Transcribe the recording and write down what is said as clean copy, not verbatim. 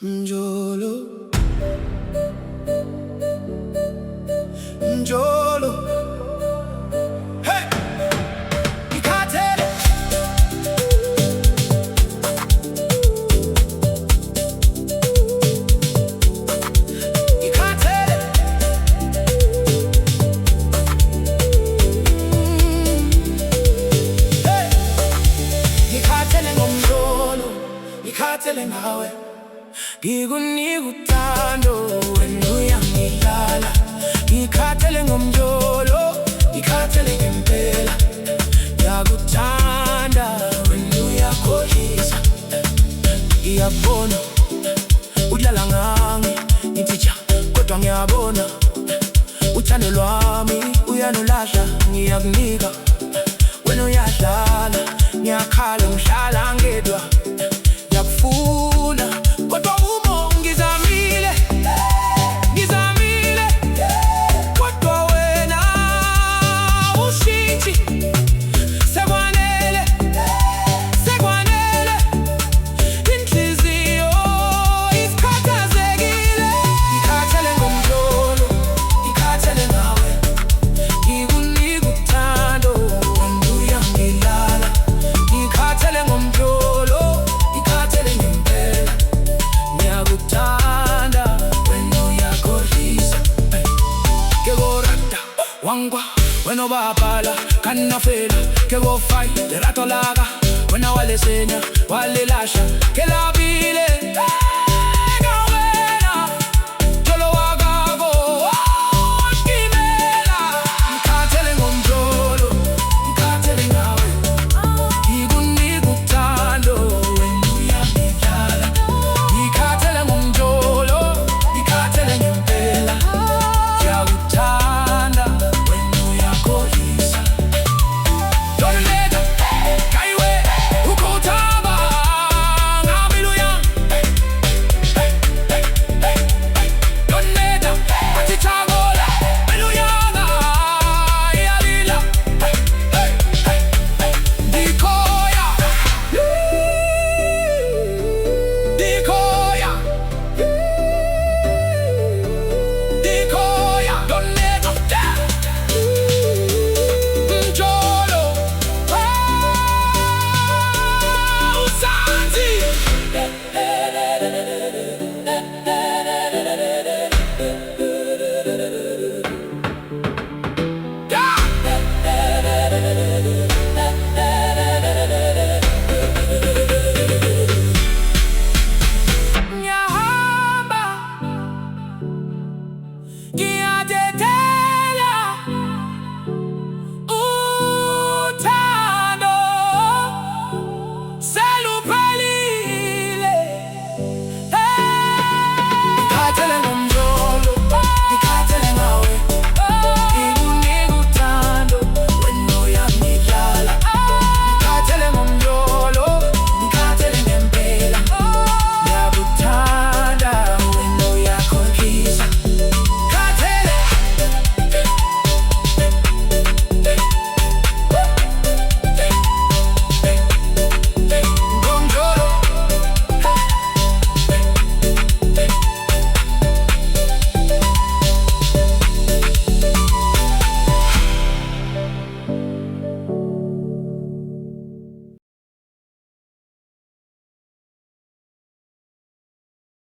Njolo, njolo, hey, ngikhathele, ngikhathele, hey, ngikhathele ngomjolo, ngikhathele ngawe. Ngikunika uthando wena uyangidlala, ngikhathele ngomjolo, ngikhathele ngempela. Ngiyakuthanda wena uyakhohlisa, ngiyabona udlala ngami ngithi ja, kodwa ngiyabona uthando lwami uyanolahla. Ngiyakunika wena uyadlala, ngiyakhala ngihlala ngedwa, ngiyakufuna kodwa uma ngizamile, ngizamile, kodwa wena ushintshi. Sekwanele, sekwanele, inhliziyo isikhathazekile. Ngikhathele ngomjolo, ngikhathele ngawe, ngikunika uthando wena uyangidlala. Ngikhathele ngomjolo, ngikhathele ngempela. Ngiyakuthanda wena uyakhohlisa. Ke go rata wangwa wena obabhala kanafela, ke go fight lerato laka wena walesenya walilasha ke labile. Ka wena jolo wakako wakimela. Ngikhathele ngomjolo, ngikhathele ngawe, ngikunika uthando wena uyangidlala. Ngikhathele ngomjolo, ngikhathele ngempela. Ngiyakuthanda wena uyakhohlisa. Doneta kaiwe ukhothama ngamiluya. Doneta atithagola miluyanga iyalila. Dikoya, Dikoya.